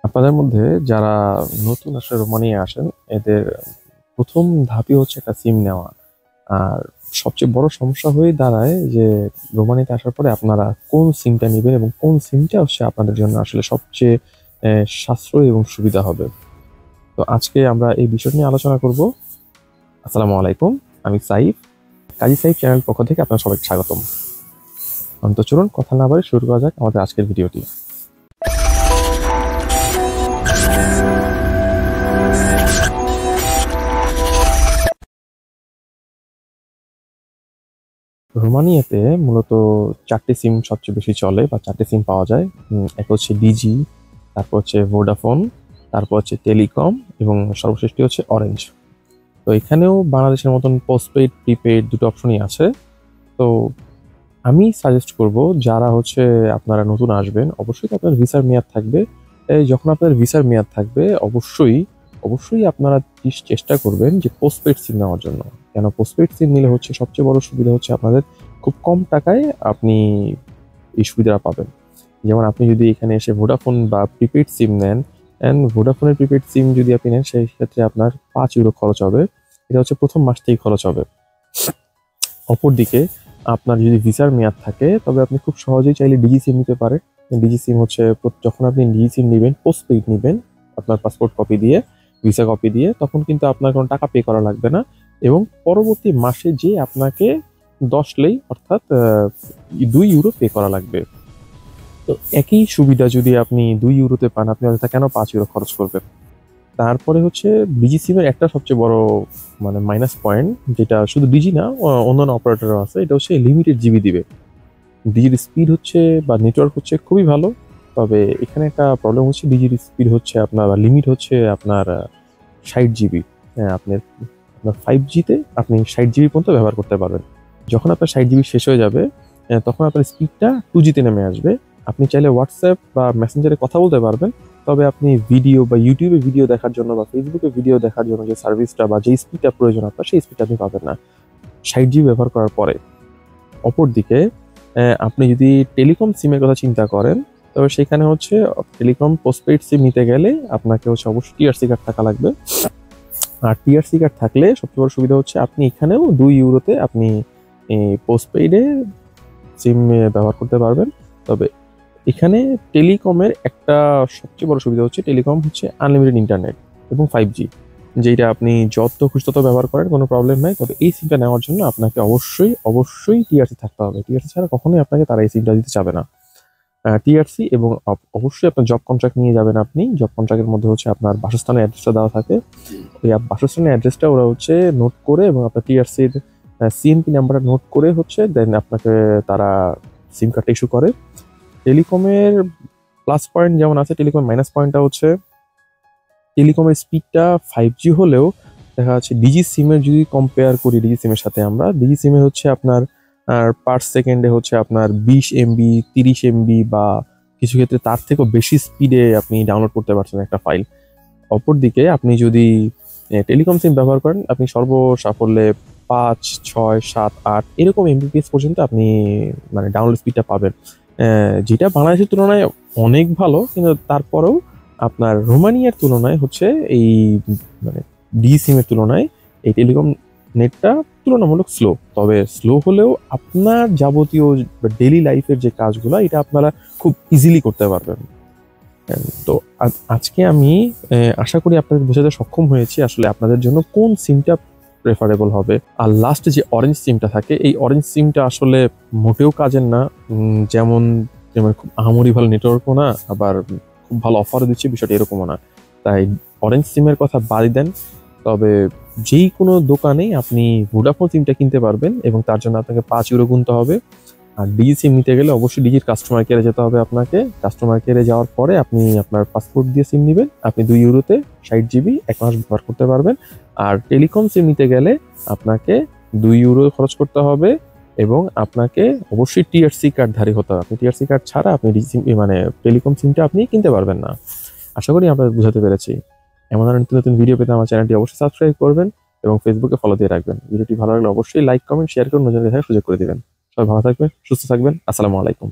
আপনাদের মধ্যে যারা নতুন আসলে রোমানিয়া আসেন, এদের প্রথম ধাপই হচ্ছে একটা সিম নেওয়া। আর সবচেয়ে বড় সমস্যা হয়ে দাঁড়ায় যে রোমানিতে আসার পরে আপনারা কোন সিমটা নেবেন এবং কোন সিমটা হচ্ছে আপনাদের জন্য আসলে সবচেয়ে সাশ্রয়ী এবং সুবিধা হবে। তো আজকে আমরা এই বিষয় নিয়ে আলোচনা করব। আসসালামু আলাইকুম, আমি সাইফ, কাজী সাইফ চ্যানেল পক্ষ থেকে আপনার সবাইকে স্বাগতম। তো চলুন কথা না বলে শুরু করা যাক আমাদের আজকের ভিডিওটি। রোমানিয়াতে মূলত চারটি সিম সবচেয়ে বেশি চলে বা চারটি সিম পাওয়া যায়। এক হচ্ছে ডিজি, তারপর হচ্ছে ভোডাফোন, তারপর হচ্ছে টেলিকম এবং সর্বশেষটি হচ্ছে অরেঞ্জ। তো এখানেও বাংলাদেশের মতন পোস্টপেইড প্রিপেইড দুটো অপশনই আছে। তো আমি সাজেস্ট করব যারা হচ্ছে আপনারা নতুন আসবেন, অবশ্যই আপনার ভিসার মেয়াদ থাকবে। যখন আপনার ভিসার মেয়াদ থাকবে অবশ্যই অবশ্যই আপনারা চেষ্টা করবেন যে পোস্টপেইড সিম নেওয়ার জন্য। কেন পোস্টপেইড সিম নিলে হচ্ছে সবচেয়ে বড় সুবিধা হচ্ছে আপনাদের খুব কম টাকায় আপনি এই সুবিধাটা পাবেন। যেমন আপনি যদি এখানে এসে ভোডাফোন বা প্রিপেইড সিম নেন, অ্যান্ড ভোডাফোনের প্রিপেইড সিম যদি আপনি নেন সেই ক্ষেত্রে আপনার 5 ইউরো খরচ হবে। এটা হচ্ছে প্রথম মাস থেকেই খরচ হবে। অপরদিকে আপনার যদি ভিসার মেয়াদ থাকে তবে আপনি খুব সহজেই চাইলে ডিজি সিম নিতে পারেন। ডিজি সিম হচ্ছে যখন আপনি ডিজি সিম নেবেন, পোস্টপেইড নেবেন আপনার পাসপোর্ট কপি দিয়ে, ভিসা কপি দিয়ে, তখন কিন্তু আপনার কোনো টাকা পে করা লাগবে না এবং পরবর্তী মাসে যে আপনাকে 10 লেই অর্থাৎ 2 ইউরো পে করা লাগবে। তো একই সুবিধা যদি আপনি 2 ইউরোতে পান, আপনি অযথা কেন 5 ইউরো খরচ করবেন? তারপরে হচ্ছে ডিজি সিমের একটা সবচেয়ে বড় মানে মাইনাস পয়েন্ট, যেটা শুধু ডিজি না অন্যান্য অপারেটরও আছে, এটা হচ্ছে লিমিটেড জিবি দিবে। ডিজির স্পিড হচ্ছে বা নেটওয়ার্ক হচ্ছে খুবই ভালো, তবে এখানে একটা প্রবলেম হচ্ছে ডিজির স্পিড হচ্ছে আপনার লিমিট হচ্ছে আপনার 60 জিবি। হ্যাঁ, আপনার আপনার 5Gতে আপনি 60 জিবি পর্যন্ত ব্যবহার করতে পারবেন। যখন আপনার 60 জিবি শেষ হয়ে যাবে তখন আপনার স্পিডটা 2Gতে নেমে আসবে। আপনি চাইলে হোয়াটসঅ্যাপ বা মেসেঞ্জারে কথা বলতে পারবেন, তবে আপনি ভিডিও বা ইউটিউবে ভিডিও দেখার জন্য বা ফেসবুকে ভিডিও দেখার জন্য যে সার্ভিসটা বা যে স্পিডটা প্রয়োজন আপনার, সেই স্পিডটা আপনি পাবেন না 60 জিবি ব্যবহার করার পরে। অপরদিকে আপনি যদি টেলিকম সিমের কথা চিন্তা করেন, তবে সেখানে হচ্ছে টেলিকম পোস্টপেইড সিম নিতে গেলে আপনাকে হচ্ছে অবশ্যই টিআরসি কার্ড থাকা লাগবে। আর টিআরসি কার্ড থাকলে সবচেয়ে বড় সুবিধা হচ্ছে আপনি এখানেও 2 ইউরোতে আপনি পোস্টপেইডে সিম ব্যবহার করতে পারবেন। তবে এখানে টেলিকমের একটা সবচেয়ে বড় সুবিধা হচ্ছে টেলিকম হচ্ছে আনলিমিটেড ইন্টারনেট এবং 5G, যেটা আপনি যত খুশি তত ব্যবহার করেন, কোনো প্রবলেম নাই। তবে এই সিমটা নেওয়ার জন্য আপনাকে অবশ্যই অবশ্যই টিআরসি থাকতে হবে। টিআরসি ছাড়া কখনোই আপনাকে তারা এই সিমটা দিতে চাবে না। টিআরসি এবং অবশ্যই আপনার জব কন্ট্রাক্ট নিয়ে যাবেন। আপনি জব কন্ট্রাক্টের মধ্যে হচ্ছে আপনার বাসস্থানের অ্যাড্রেসটা দেওয়া থাকে। ওই বাসস্থানের অ্যাড্রেসটা ওরা হচ্ছে নোট করে এবং আপনার টিআরসির সিএনপি নাম্বারটা নোট করে হচ্ছে দেন আপনাকে তারা সিম কার্ডটা ইস্যু করে। টেলিকমের প্লাস পয়েন্ট যেমন আছে, টেলিকমের মাইনাস পয়েন্টটা হচ্ছে টেলিকমের স্পিডটা 5G হলেও দেখা যাচ্ছে ডিজি সিমের যদি কম্পেয়ার করি ডিজি সিমের সাথে, আমরা ডিজি সিমে হচ্ছে আপনার পার সেকেন্ডে হচ্ছে আপনার 20 MB 30 MB বা কিছু ক্ষেত্রে তার থেকেও বেশি স্পিডে আপনি ডাউনলোড করতে পারছেন একটা ফাইল। অপরদিকে আপনি যদি টেলিকম সিম ব্যবহার করেন, আপনি সর্বসাফল্যে 5 6 7 8 এরকম এমবিপিএস পর্যন্ত আপনি মানে ডাউনলোড স্পিডটা পাবেন, যেটা বাংলাদেশের তুলনায় অনেক ভালো, কিন্তু তারপরেও আপনার রোমানিয়ার তুলনায় হচ্ছে এই মানে ডি সিমের তুলনায় এই টেলিকম নেটটা তুলনামূলক স্লো। তবে স্লো হলেও আপনার যাবতীয় ডেইলি লাইফের যে কাজগুলো এটা আপনারা খুব ইজিলি করতে পারবেন। তো আজকে আমি আশা করি আপনাদের বোঝাতে সক্ষম হয়েছি আসলে আপনাদের জন্য কোন সিমটা প্রেফারেবল হবে। আর লাস্টে যে অরেঞ্জ সিমটা থাকে, এই অরেঞ্জ সিমটা আসলে মোটেও কাজের না। যেমন যেমন খুব আহামরি ভালো নেটওয়ার্কও না, আবার খুব ভালো অফারও দিচ্ছে, বিষয়টা এরকমও না। তাই অরেঞ্জ সিমের কথা বাদই দেন। তবে যেই কোনো দোকানেই আপনি ভোডাফোন সিমটা কিনতে পারবেন এবং তার জন্য আপনাকে 5 ইউরো গুনতে হবে। আর ডিজি সিম নিতে গেলে অবশ্যই ডিজির কাস্টমার কেয়ারে যেতে হবে আপনাকে। কাস্টমার কেয়ারে যাওয়ার পরে আপনি আপনার পাসপোর্ট দিয়ে সিম নেবেন, আপনি 2 ইউরোতে 60 জিবি 1 মাস ব্যবহার করতে পারবেন। আর টেলিকম সিম নিতে গেলে আপনাকে 2 ইউরো খরচ করতে হবে এবং আপনাকে অবশ্যই টিআরসি কার্ডধারী হতে হবে। আপনি টিআরসি কার্ড ছাড়া আপনি ডিজি সিম মানে টেলিকম সিমটা আপনি কিনতে পারবেন না। আশা করি আপনাদের বুঝাতে পেরেছি। এমন ধরনের নতুন নতুন ভিডিও পেতে আমার চ্যানেলটি অবশ্যই সাবস্ক্রাইব করবেন এবং ফেসবুকে ফলো দিয়ে রাখবেন। ভিডিওটি ভালো লাগলে অবশ্যই লাইক কমেন্ট শেয়ার করে নজর দেখার সুযোগ করে দিবেন। সবাই ভালো থাকবেন, সুস্থ থাকবেন। আসসালামু আলাইকুম।